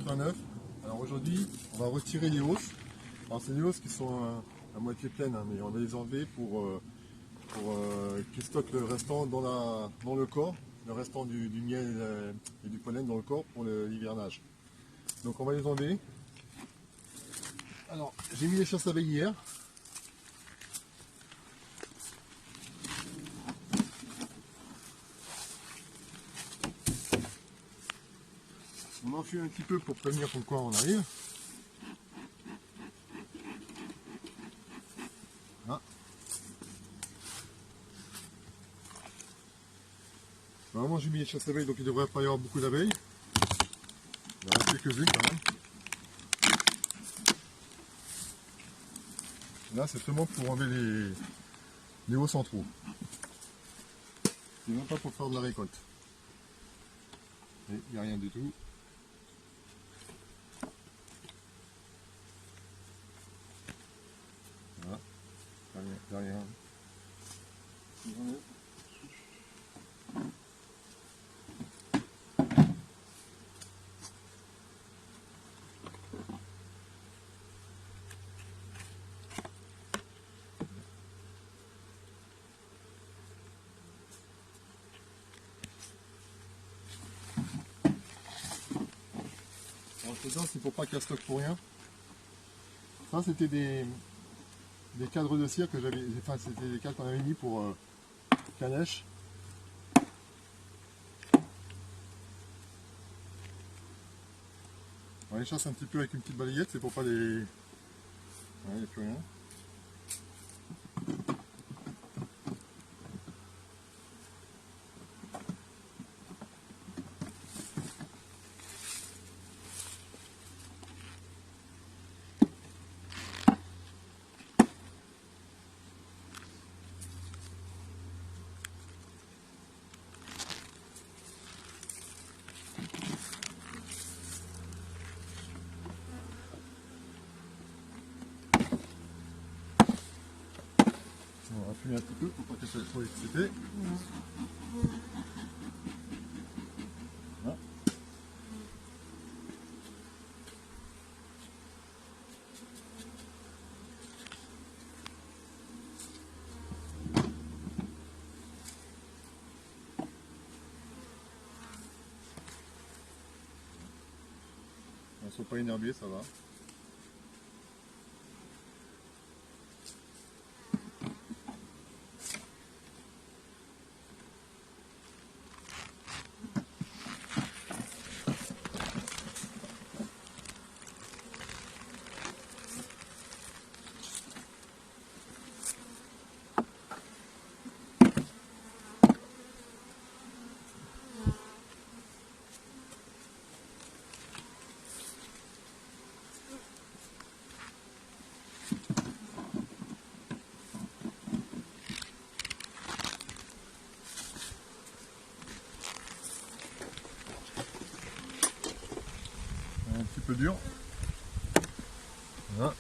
89. Alors aujourd'hui, on va retirer les hausses. Alors c'est des hausses qui sont à moitié pleines, hein, mais on va les enlever pour qu'ils stockent le restant dans le corps, le restant du miel et du pollen dans le corps pour l'hivernage. Donc on va les enlever. Alors j'ai mis les chasses abeilles hier. On enfile un petit peu pour prévenir comme quoi on arrive. Là. Normalement j'ai mis les chasses abeilles, donc il ne devrait pas y avoir beaucoup d'abeilles. Il y en a quelques-unes quand même. Là c'est seulement pour enlever les hauts centraux. C'est même pas pour faire de la récolte. Et il n'y a rien du tout. Voilà. Il n'y a rien. Alors c'est ça, c'est pour pas qu'elle stocke pour rien. Ça c'était des cadres de cire que j'avais, enfin c'était des cadres qu'on avait mis pour canèche. On les chasse un petit peu avec une petite balayette, c'est pour pas les... Ouais, il n'y a plus rien. On va fumer un petit peu pour pas qu'elle soit trop excitée. Voilà. Elles ne sont pas énervées, ça va. Un petit peu dur. Voilà.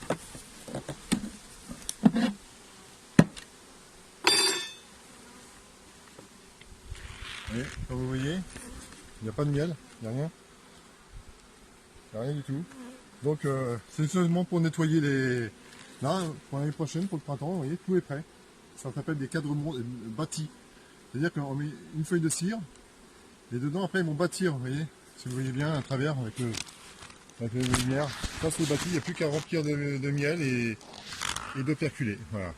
Et comme vous voyez, il n'y a pas de miel, il n'y a rien. Il n'y a rien du tout. Donc c'est seulement pour nettoyer les... Là, pour l'année prochaine, pour le printemps, vous voyez, tout est prêt. Ça s'appelle des cadres bâtis. C'est-à-dire qu'on met une feuille de cire, et dedans après ils vont bâtir, vous voyez, si vous voyez bien à travers avec les lumières. Ça c'est bâti, il n'y a plus qu'à remplir de miel et de perculer. Voilà.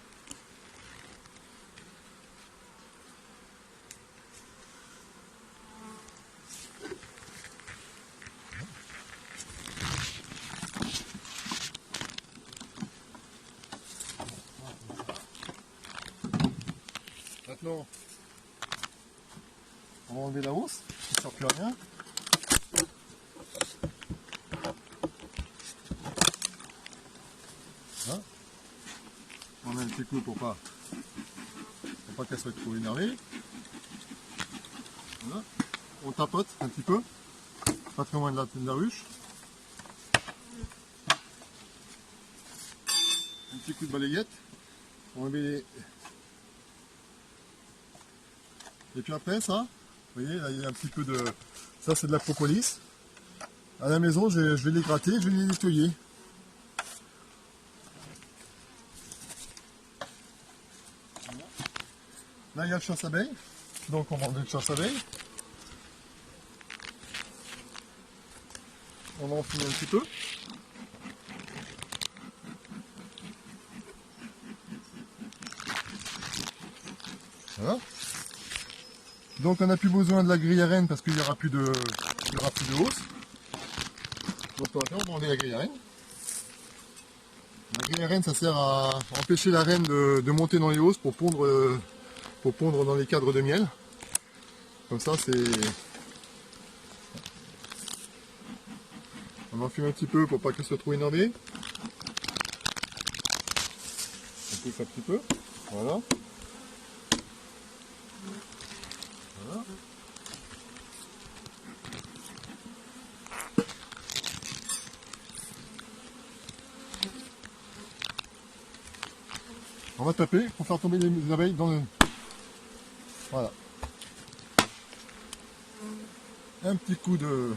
Maintenant, on va enlever la hausse, qui ne sert plus à rien. Hein, on met un petit coup pour pas qu'elle soit trop énervée. Voilà. On tapote un petit peu, pas très loin de la ruche. Un petit coup de balayette. On met les... Et puis après ça, vous voyez, là il y a un petit peu de... Ça c'est de la propolis. À la maison, je vais les gratter, je vais les nettoyer. Là, il y a le chasse-abeille. Donc, on va enlever le chasse-abeille. On va enfiler un petit peu. Voilà. Donc, on n'a plus besoin de la grille à reine parce qu'il n'y aura plus de hausse. Donc, on va enlever la grille à reine. La grille à reine, ça sert à empêcher la reine de monter dans les hausses pour pondre dans les cadres de miel. Comme ça, c'est... On enfile un petit peu pour pas qu'elle soit trop énervée. On pousse un petit peu. Voilà. Voilà. On va taper pour faire tomber les abeilles dans le... Voilà. Un petit coup de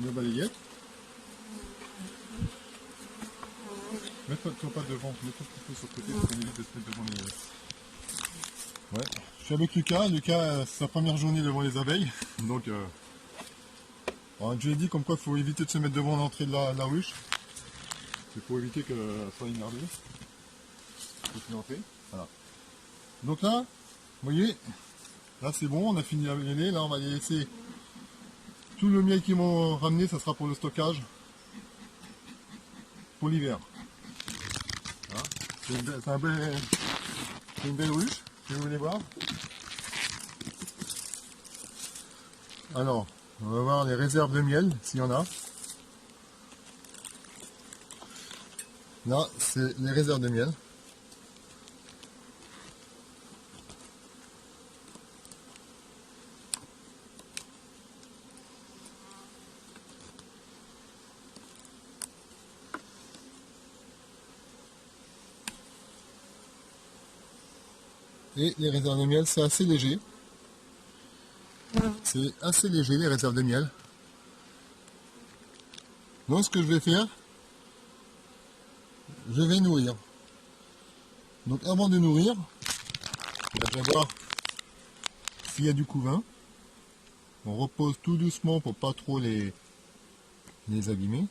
balayette. Mets-toi pas devant, mets-toi un petit peu sur le côté pour qu'on évite de se mettre devant les... Ouais. Je suis avec Lucas. Lucas, c'est sa première journée devant les abeilles. Donc, alors, je lui ai dit comme quoi il faut éviter de se mettre devant l'entrée de la ruche. C'est pour éviter qu'elle soit énervée. Voilà. Donc là, vous voyez, là c'est bon, on a fini la mêlée. Là, on va les laisser. Tout le miel qu'ils m'ont ramené, ça sera pour le stockage. Pour l'hiver. Voilà. C'est une belle ruche, si vous voulez voir. Alors, on va voir les réserves de miel, s'il y en a. Là, c'est les réserves de miel. Et les réserves de miel, c'est assez léger. C'est assez léger, les réserves de miel. Donc, ce que je vais faire, je vais nourrir. Donc, avant de nourrir, je vais voir s'il y a du couvain. On repose tout doucement pour pas trop les abîmer.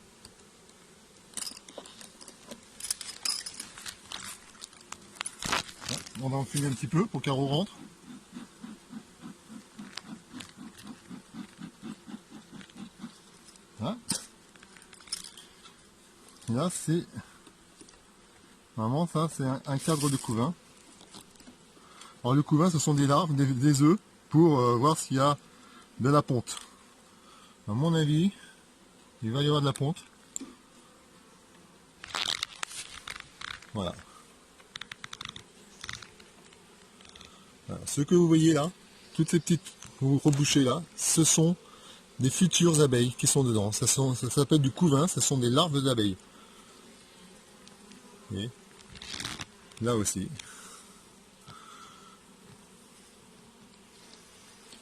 On va enfiler un petit peu pour qu'elle rentre. Voilà. Et là, c'est... Vraiment, ça, c'est un cadre de couvain. Alors, le couvain, ce sont des larves, des œufs, pour voir s'il y a de la ponte. À mon avis, il va y avoir de la ponte. Voilà. Voilà. Ce que vous voyez là, toutes ces petites rebouchées là, ce sont des futures abeilles qui sont dedans. Ça s'appelle du couvain, ce sont des larves d'abeilles. Et là aussi.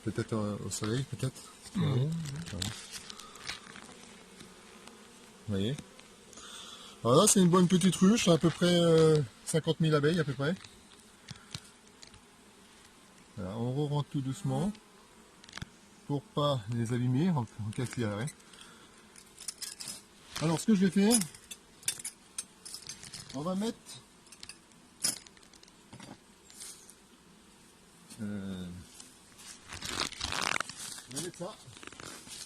Peut-être au soleil, peut-être. Vous voyez. Alors là, c'est une bonne petite ruche, à peu près 50 000 abeilles à peu près. Voilà, on rentre tout doucement pour pas les abîmer en cas qu'il y a l'arrêt. Alors ce que je vais faire, on va mettre ça.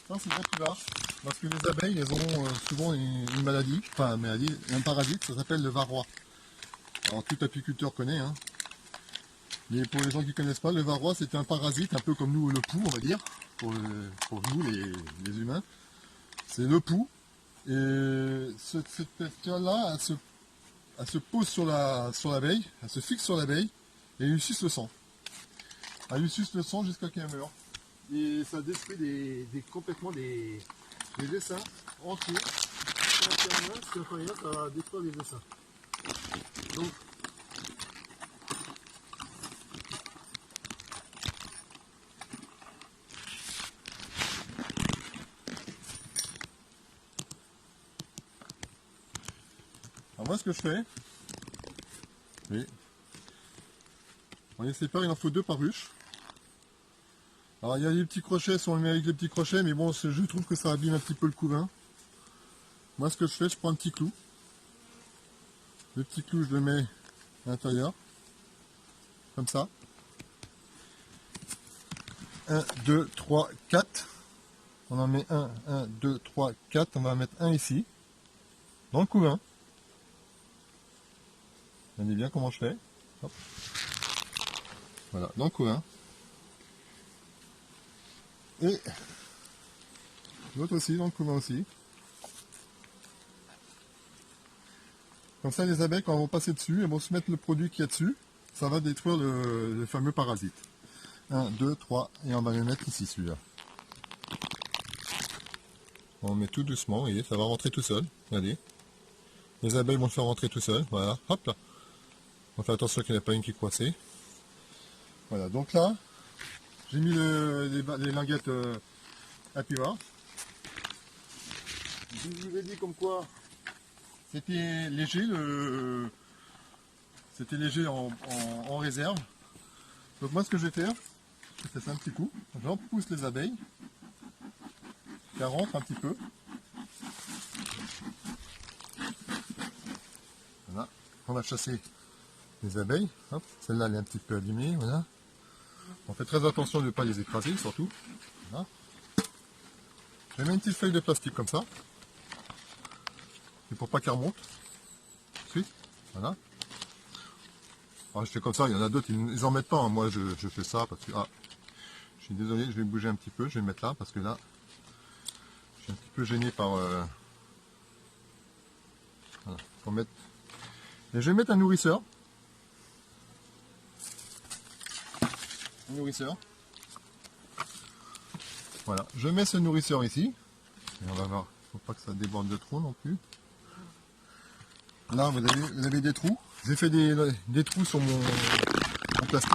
Ça c'est bien plus bas. Parce que les abeilles, elles ont souvent une maladie, enfin une maladie, un parasite, ça s'appelle le varroa. Alors tout apiculteur connaît, hein. Mais pour les gens qui ne connaissent pas, le varroa c'est un parasite, un peu comme nous le poux on va dire, pour nous les humains. C'est le poux. Et cette bestiole-là, elle se pose sur l'abeille, elle se fixe sur l'abeille et elle lui suce le sang. Elle lui suce le sang jusqu'à qu'elle meure. Et ça détruit complètement des dessins entiers. Si on fait rien, ça va détruire les dessins. Donc, moi ce que je fais, oui. On les sépare, il en faut 2 par ruche. Alors il y a les petits crochets, si on le met avec les petits crochets, mais bon, je trouve que ça abîme un petit peu le couvain. Moi ce que je fais, je prends un petit clou. Le petit clou, je le mets à l'intérieur. Comme ça. 1, 2, 3, 4. On en met 1, 2, 3, 4. On va en mettre un ici. Dans le couvain. Vous voyez bien comment je fais. Hop. Voilà, dans le couvain. Et l'autre aussi, dans le couvain aussi. Comme ça, les abeilles, quand elles vont passer dessus, elles vont se mettre le produit qu'il y a dessus. Ça va détruire le fameux parasite. 1, 2, 3, et on va le mettre ici, celui-là. On met tout doucement, et ça va rentrer tout seul. Regardez. Les abeilles vont le faire rentrer tout seul. Voilà, hop là. On fait attention qu'il n'y ait pas une qui est coincée. Voilà, donc là, j'ai mis les linguettes à pivot. Je vous ai dit comme quoi c'était léger, en réserve. Donc moi ce que je vais faire, je fais ça un petit coup, j'en pousse les abeilles, qu'elles rentrent un petit peu. Voilà, on va chasser les abeilles. Hop, celle-là elle est un petit peu abîmée, voilà. On fait très attention de ne pas les écraser surtout. Voilà. Je mets une petite feuille de plastique comme ça. C'est pour pas qu'elle remonte. Ensuite, voilà. Alors, je fais comme ça, il y en a d'autres, ils en mettent pas. Hein. Moi, je fais ça parce que... Ah, je suis désolé, je vais bouger un petit peu. Je vais mettre là parce que là, je suis un petit peu gêné par... Voilà, faut mettre... Et je vais mettre un nourrisseur. Un nourrisseur. Voilà, je mets ce nourrisseur ici. Et on va voir, faut pas que ça déborde de trop non plus. Là, vous avez des trous. J'ai fait des trous sur mon plastique.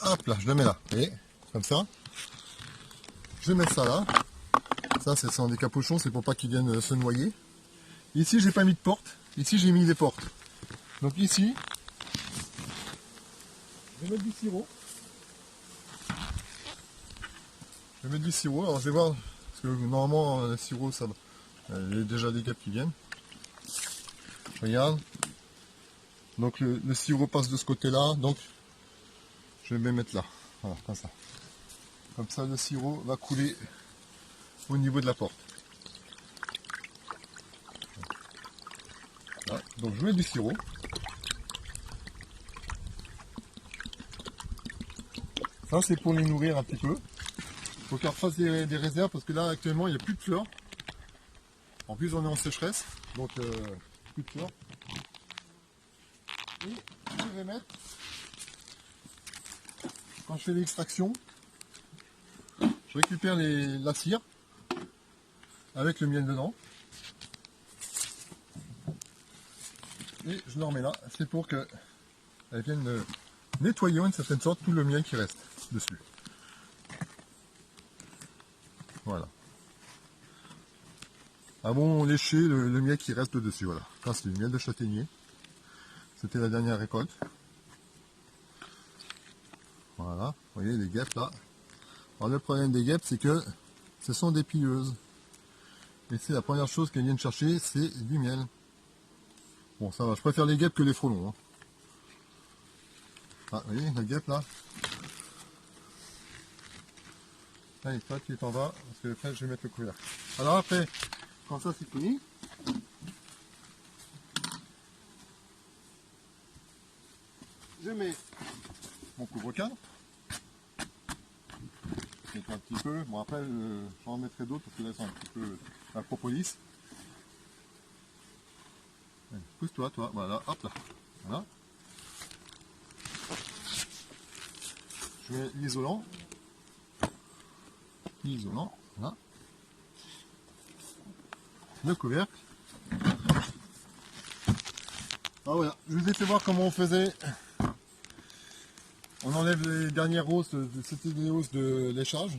Hop là, je le mets là. Et comme ça. Je vais mettre ça là. Ça, c'est sans des capuchons, c'est pour pas qu'ils viennent se noyer. Ici, j'ai pas mis de porte. Ici, j'ai mis des portes. Donc ici, je vais mettre du sirop. Je vais mettre du sirop. Alors, je vais voir, parce que normalement, le sirop, ça va. Il y a déjà des guêpes qui viennent. Regarde. Donc le sirop passe de ce côté-là. Donc, je vais mettre là. Voilà, comme ça. Comme ça, le sirop va couler au niveau de la porte. Voilà. Donc, je mets du sirop. Ça, c'est pour les nourrir un petit peu. Il faut qu'elles fassent des réserves parce que là, actuellement, il n'y a plus de fleurs. En plus, on est en sécheresse. Donc, plus de fleurs. Et je vais mettre, quand je fais l'extraction, je récupère la cire avec le miel dedans. Et je le remets là. C'est pour qu'elle vienne nettoyer en une certaine sorte tout le miel qui reste dessus. Voilà. Ah bon, lécher le miel qui reste dessus. Voilà. Ça, c'est du miel de châtaignier. C'était la dernière récolte. Voilà. Vous voyez les guêpes là. Alors le problème des guêpes, c'est que ce sont des pilleuses. Et c'est la première chose qu'elles viennent chercher, c'est du miel. Bon, ça va. Je préfère les guêpes que les frelons. Hein. Ah, vous voyez la guêpe là. Allez, toi tu t'en vas, parce que après je vais mettre le couvercle. Alors après, quand ça c'est fini, je mets mon couvre-cadre. Un petit peu, bon après j'en mettrai d'autres parce que là c'est un petit peu la propolis. Pousse-toi, toi, voilà, hop là. Voilà. Je mets l'isolant. L'isolant, voilà. Le couvercle. Ah voilà, je vous ai fait voir comment on faisait. On enlève les dernières hausses, c'était des hausses de léchage,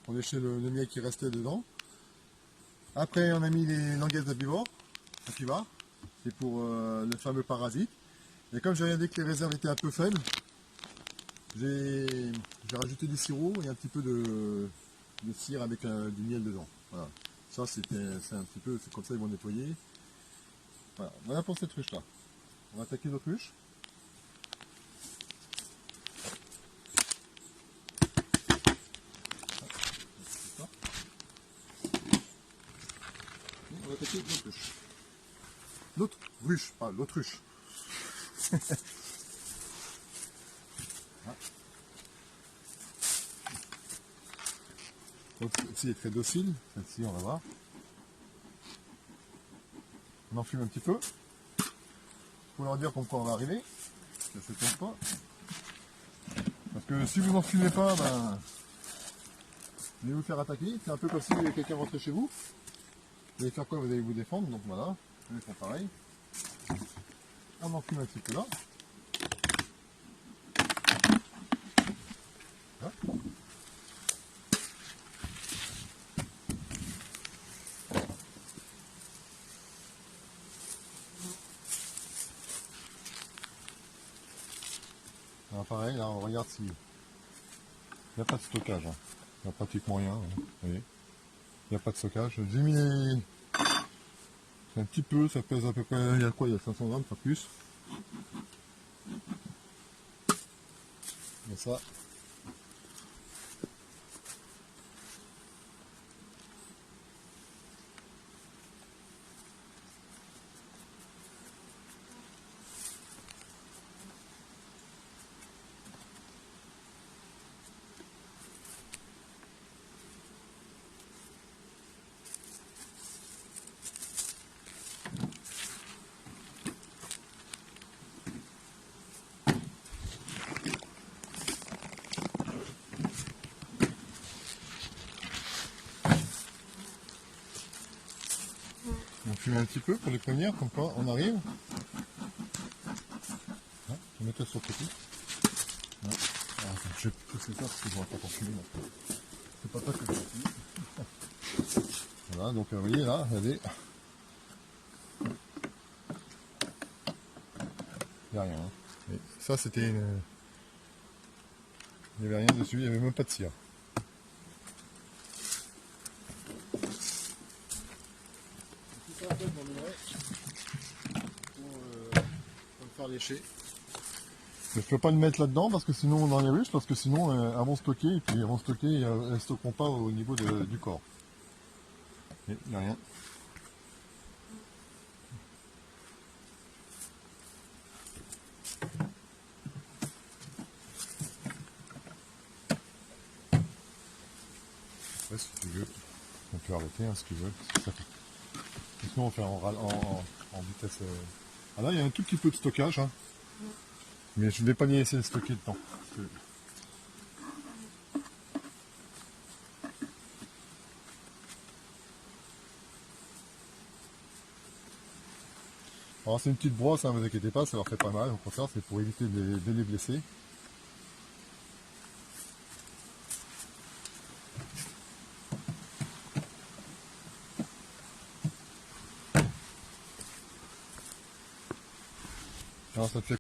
pour lécher le miel qui restait dedans. Après on a mis les languettes à pivot, c'est pour le fameux parasite. Et comme j'ai regardé que les réserves étaient un peu faibles, j'ai rajouté du sirop et un petit peu de cire avec du miel dedans. Voilà. Ça c'est un petit peu, c'est comme ça ils vont nettoyer. Voilà pour cette ruche là. On va attaquer notre ruche. On va attaquer notre ruche. L'autre ruche, pas l'autruche. Celle-ci est très docile, celle-ci on va voir. On enfume un petit peu. Pour leur dire comme quoi on va arriver. Ça se trompe pas. Parce que si vous n'en fumez pas, ben, vous allez vous faire attaquer. C'est un peu comme si quelqu'un rentrait chez vous. Vous allez faire quoi? Vous allez vous défendre. Donc voilà, on fait pareil. On enfume un petit peu là. Voilà. Alors pareil, là on regarde s'il n'y a pas de stockage. Hein. Il n'y a pratiquement rien. Hein. Vous voyez, il n'y a pas de stockage. J'ai mis un petit peu, ça pèse à peu près, il y a quoi? Il y a 500 grammes, pas plus. Et ça. On fume un petit peu pour les prévenir, comme quoi on arrive. Hein, je vais mettre sur le côté. Hein. Alors, attends, je vais pousser ça parce que je ne vais pas continuer. C'est pas ça que je continue. Voilà, donc vous voyez là, regardez. Il n'y a rien. Hein. Et ça c'était une... Il n'y avait rien dessus, il n'y avait même pas de cire. C'est ça en fait, j'emmènerai pour le faire lécher. Je ne peux pas le mettre là-dedans parce que sinon dans les ruches, parce que sinon elles vont stocker et puis elles vont stocker et elles ne stockeront pas au niveau du corps. Et il n'y a rien. Ouais, si tu veux, on peut arrêter hein, si tu veux. Sinon on fait en vitesse. Ah là il y a un tout petit peu de stockage, hein. Mais je ne vais pas les laisser stocker dedans. Alors c'est une petite brosse, hein, ne vous inquiétez pas, ça leur fait pas mal, au contraire c'est pour éviter de les blesser. Alors ça te fait